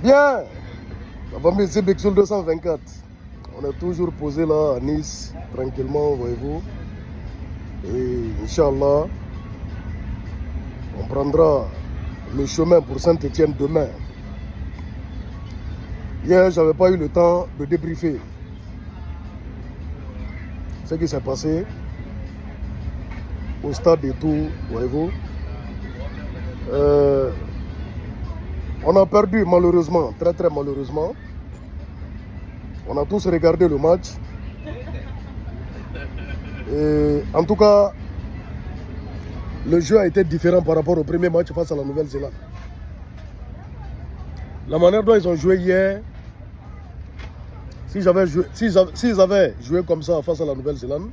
Bien. La famille c'est Bexul 224. On est toujours posé là à Nice, tranquillement, voyez-vous. Et Inch'Allah, on prendra le chemin pour Saint-Étienne demain. Hier, je n'avais pas eu le temps de débriefer ce qui s'est passé au stade et tout, voyez-vous. On a perdu malheureusement, très très malheureusement. On a tous regardé le match. Et en tout cas, le jeu a été différent par rapport au premier match face à la Nouvelle-Zélande. La manière dont ils ont joué hier, s'ils avaient joué comme ça face à la Nouvelle-Zélande,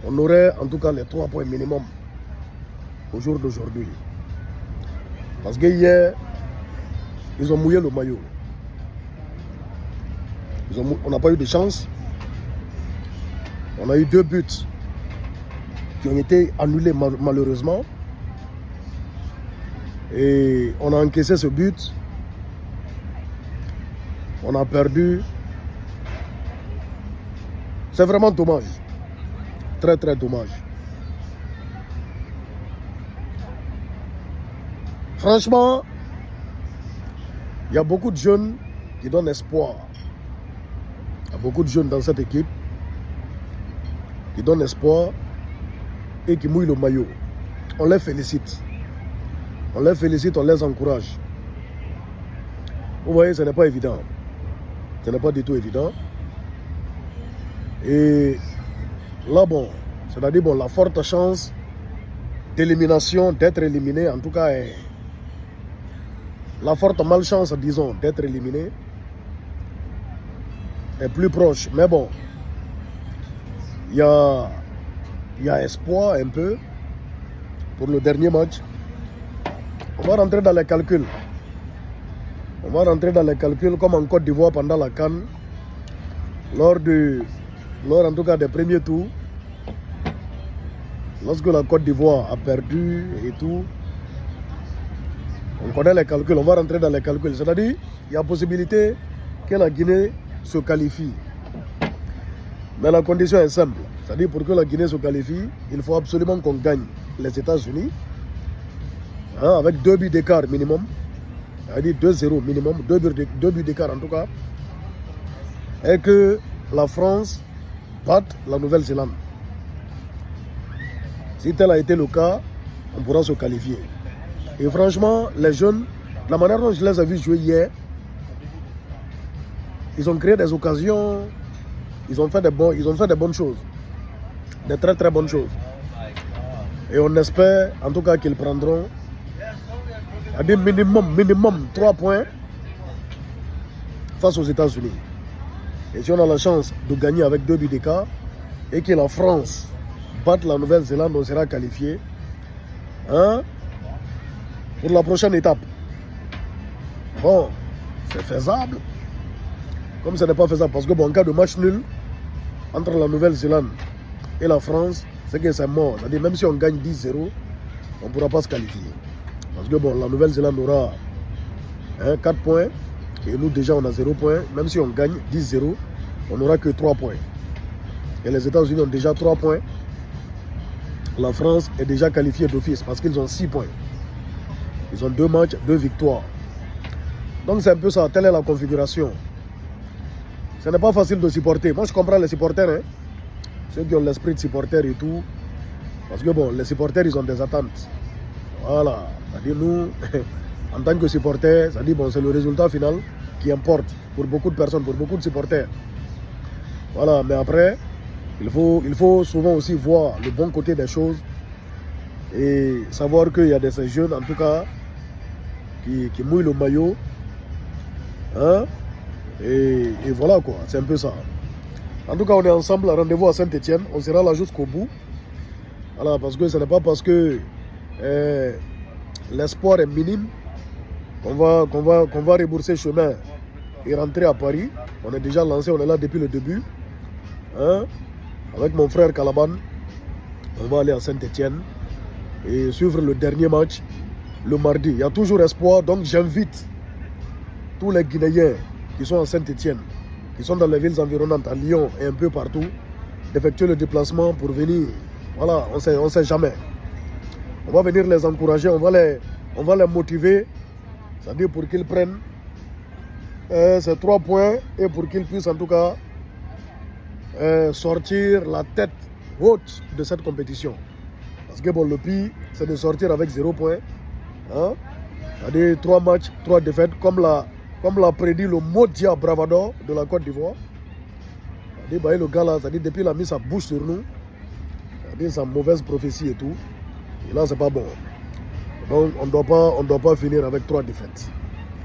on aurait en tout cas les 3 points minimum au jour d'aujourd'hui. Parce que hier, ils ont mouillé le maillot. On n'a pas eu de chance. On a eu 2 buts qui ont été annulés malheureusement. Et on a encaissé ce but. On a perdu. C'est vraiment dommage. Très très dommage. Franchement, il y a beaucoup de jeunes qui donnent espoir. Il y a beaucoup de jeunes dans cette équipe qui donnent espoir et qui mouillent le maillot. On les félicite. On les félicite, on les encourage. Vous voyez, ce n'est pas évident. Ce n'est pas du tout évident. Et là, bon, c'est-à-dire, bon, la forte chance d'élimination, d'être éliminé, en tout cas, la forte malchance, disons, d'être éliminé est plus proche. Mais bon, il y a espoir un peu pour le dernier match. On va rentrer dans les calculs. On va rentrer dans les calculs comme en Côte d'Ivoire pendant la CAN. Lors en tout cas des premiers tours. Lorsque la Côte d'Ivoire a perdu et tout. On connaît les calculs, on va rentrer dans les calculs. C'est-à-dire, il y a possibilité que la Guinée se qualifie. Mais la condition est simple. C'est-à-dire, pour que la Guinée se qualifie, il faut absolument qu'on gagne les États-Unis. Avec 2 buts d'écart minimum. C'est-à-dire 2-0 minimum, 2 buts d'écart en tout cas. Et que la France batte la Nouvelle-Zélande. Si tel a été le cas, on pourra se qualifier. Et franchement, les jeunes, la manière dont je les ai vus jouer hier, ils ont créé des occasions, ils ont fait des bonnes choses. Des très très bonnes choses. Et on espère en tout cas qu'ils prendront à des minimum 3 points face aux États-Unis. Et si on a la chance de gagner avec 2 buts d'écart et que la France batte la Nouvelle-Zélande, on sera qualifié pour la prochaine étape. Bon, c'est faisable. Comme ce n'est pas faisable, parce que bon, en cas de match nul entre la Nouvelle-Zélande et la France, c'est que c'est mort. C'est-à-dire même si on gagne 10-0, on ne pourra pas se qualifier. Parce que bon, la Nouvelle-Zélande aura 4 points et nous déjà on a 0 points. Même si on gagne 10-0, on n'aura que 3 points. Et les États-Unis ont déjà 3 points. La France est déjà qualifiée d'office parce qu'ils ont 6 points. Ils ont 2 matchs, 2 victoires. Donc c'est un peu ça, telle est la configuration. Ce n'est pas facile de supporter. Moi je comprends les supporters, ceux qui ont l'esprit de supporter et tout. Parce que bon, les supporters ils ont des attentes. Voilà, c'est-à-dire nous, en tant que supporters, c'est-à-dire bon, c'est le résultat final qui importe pour beaucoup de personnes, pour beaucoup de supporters. Voilà, mais après, il faut souvent aussi voir le bon côté des choses et savoir qu'il y a des jeunes, en tout cas, qui mouillent le maillot. Et voilà quoi, c'est un peu ça. En tout cas, on est ensemble, rendez-vous à Saint-Étienne, on sera là jusqu'au bout. Voilà, parce que ce n'est pas parce que l'espoir est minime qu'on va rebourser chemin et rentrer à Paris. On est déjà lancé, on est là depuis le début. Avec mon frère Calaban, on va aller à Saint-Étienne et suivre le dernier match le mardi. Il y a toujours espoir, donc j'invite tous les Guinéens qui sont à Saint-Étienne, qui sont dans les villes environnantes, à Lyon et un peu partout, d'effectuer le déplacement pour venir. Voilà, on sait jamais. On va venir les encourager, on va les motiver, c'est-à-dire pour qu'ils prennent ces 3 points et pour qu'ils puissent en tout cas sortir la tête haute de cette compétition. Parce que bon, le pire, c'est de sortir avec 0 point. Hein? C'est-à-dire 3 matchs, 3 défaites, comme l'a prédit le maudit Bravador de la Côte d'Ivoire. C'est-à-dire le gars là, c'est-à-dire depuis il a mis sa bouche sur nous, c'est-à-dire sa mauvaise prophétie et tout. Et là, c'est pas bon. Donc, on ne doit pas finir avec 3 défaites.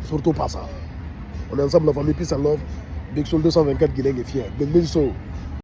Surtout pas ça. On est ensemble, la famille Peace and Love. Big Soul 224 Guinée est fier.